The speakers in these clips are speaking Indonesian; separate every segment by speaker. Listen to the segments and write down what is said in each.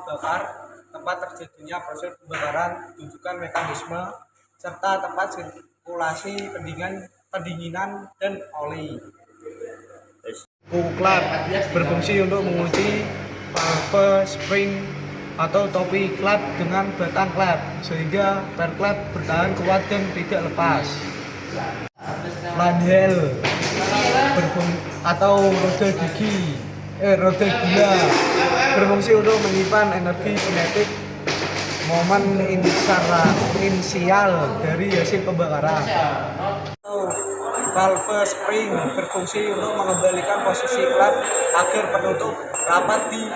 Speaker 1: bakar, tempat terjadinya proses pembakaran, tunjukkan mekanisme, serta tempat sirkulasi pendinginan dan oli. Klep berfungsi untuk mengunci valve spring atau topi klep dengan batang klep sehingga per klep bertahan kuat dan tidak lepas. Flanel atau roda gila berfungsi untuk menyimpan energi kinetik momen inisial dari hasil pembakaran. Valve spring berfungsi untuk mengembalikan posisi klep agar penutup rapat di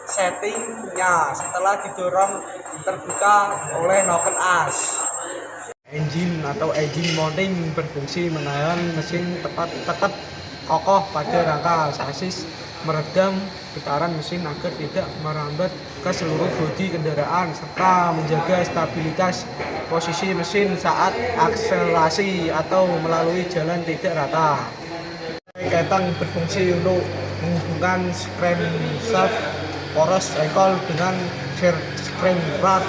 Speaker 1: settingnya setelah didorong terbuka oleh noken as. Engine atau engine mounting berfungsi menahan mesin tetap kokoh pada rangka sasis, meredam getaran mesin agar tidak merambat ke seluruh bodi kendaraan serta menjaga stabilitas posisi mesin saat akselerasi atau melalui jalan tidak rata. Ketang berfungsi untuk menghubungkan crankshaft poros engkol dengan crankshaft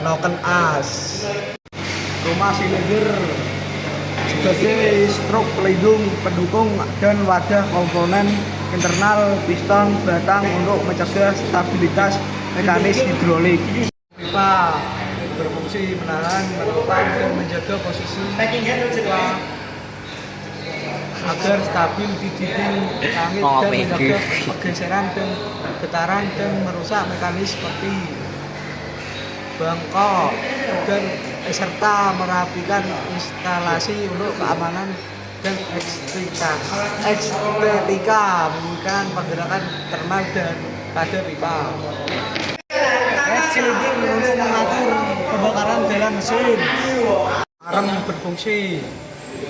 Speaker 1: noken as. Rumah silinder sebagai strok pelindung, pendukung, dan wadah komponen internal piston batang untuk mencegah stabilitas mekanis hidrolik. Pipa berfungsi menahan, menekan, dan menjaga posisi pipa agar stabil di dinding langit dan mencegah pergeseran dan getaran dan merusak mekanis seperti bangkok dan serta merapikan instalasi untuk keamanan dan estetika menggunakan pergerakan thermal dan pada pipa. Silinder untuk mengatur pembakaran dalam mesin. Arem berfungsi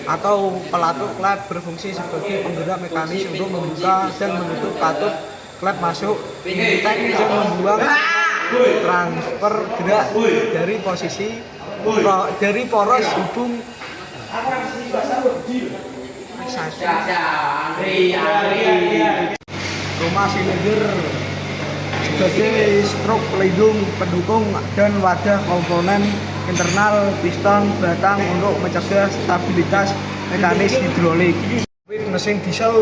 Speaker 1: atau pelatuk klep berfungsi sebagai penggerak mekanis untuk membuka dan menutup katup klep masuk intake dan membuang transfer gerak dari posisi dari poros hubung rumah silinder sebagai strok pelindung, pendukung, dan wadah komponen internal piston batang untuk mencegah stabilitas mekanis hidrolik. Mesin diesel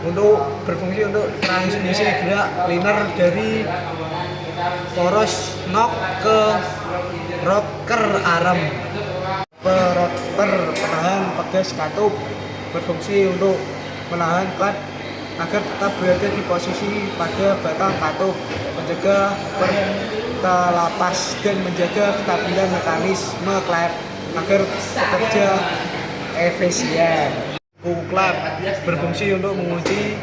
Speaker 1: untuk berfungsi untuk transmisi gerak linear dari poros nok ke rocker arm. Rocker penahan pegas katup berfungsi untuk menahan klep agar tetap berada di posisi pada batang katup, mencegah berkelapas dan menjaga kestabilan mekanisme klep agar bekerja efisien. Klep berfungsi untuk mengunci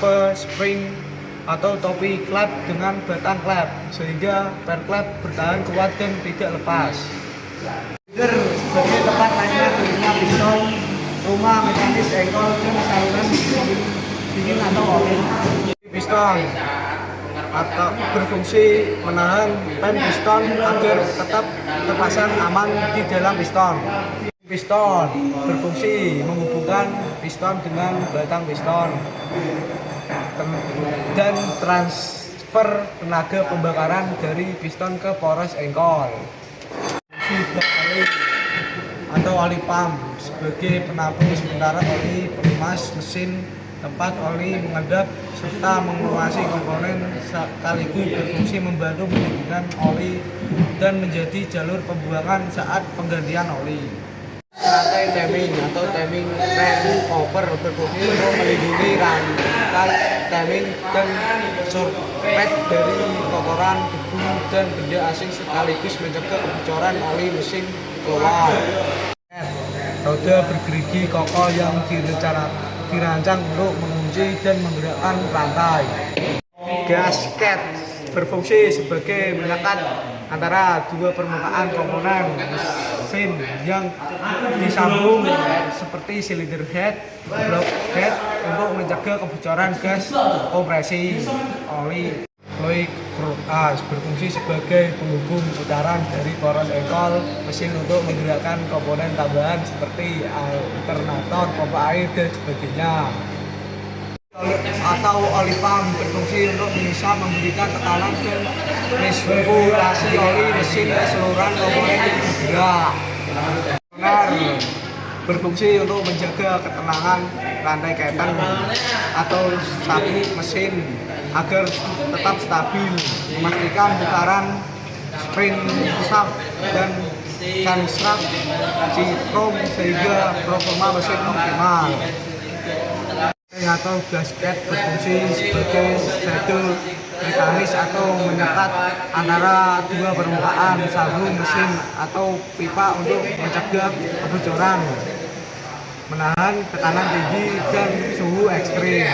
Speaker 1: valve spring atau topi klep dengan batang klep sehingga per klep bertahan kuat dan tidak lepas. Sebagai tempat layanan rumah piston, rumah mekanis engkol dan saluran dingin atau oli. Piston atau berfungsi menahan pem piston agar tetap terpasang aman di dalam piston. Piston berfungsi menghubungkan piston dengan batang piston dan transfer tenaga pembakaran dari piston ke poros engkol. Bak oli atau oli pump sebagai penampung sementara oli pengemas mesin, tempat oli mengendap serta mengeluasi komponen sekaligus berfungsi membantu pendinginan oli dan menjadi jalur pembuangan saat penggantian oli. Rantai timing atau timing ring cover berfungsi untuk melindungi rangkai timing dan surpet dari kotoran, debu, dan benda asing sekaligus mencegah kebocoran oli mesin keluar. Roda bergerigi kokoh yang dirancang untuk mengunci dan menggerakkan rantai. Gasket berfungsi sebagai menyekat antara dua permukaan komponen mesin yang disambung seperti silinder head, block head untuk mencegah kebocoran gas kompresi oli. Fluid berfungsi sebagai penghubung putaran dari poros engkol mesin untuk menggerakkan komponen tambahan seperti alternator, pompa air, dan sebagainya. Atau oli pump berfungsi untuk bisa memberikan tekanan dan resirkulasi oli mesin keseluruhan komponen yang bergerak. Sonar berfungsi untuk menjaga ketenangan rantai kaitan atau sapu mesin agar tetap stabil, memastikan putaran spring shaft dan crankshaft chrome sehingga performa mesin optimal. Atau gasket berfungsi sebagai saddle mekanis atau menyekat antara dua permukaan sambung mesin atau pipa untuk mencegah kebocoran, menahan tekanan tinggi dan suhu ekstrim.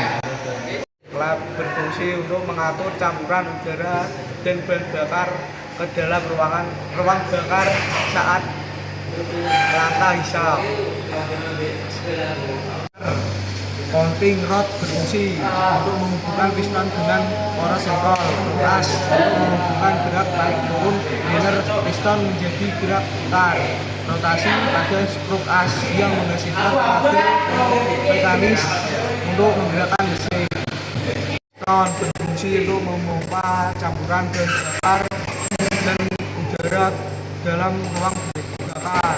Speaker 1: Klep berfungsi untuk mengatur campuran udara dan bahan bakar ke dalam ruang bakar saat rangka hisap. Mounting rod berfungsi untuk menghubungkan piston dengan poros engkol. As untuk menghubungkan gerak naik turun liner piston menjadi gerak putar. Rotasi pada skruk as yang menghasilkan tenaga mekanis untuk menggerakkan mesin. Piston berfungsi untuk memompa campuran bahan bakar dan udara dalam ruang bakar,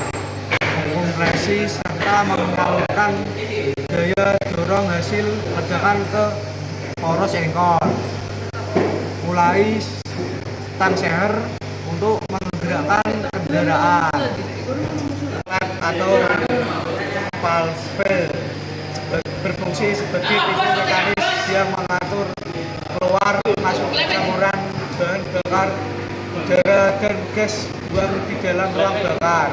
Speaker 1: kompresi serta menyalurkan daya dorong hasil ledakan ke poros engkol. Mulai stang seher untuk menggerakkan kendaraan. Klep atau valve berfungsi sebagai pintu mekanis yang mengatur keluar masuk campuran bahan bakar udara dan gas buang di dalam ruang bakar.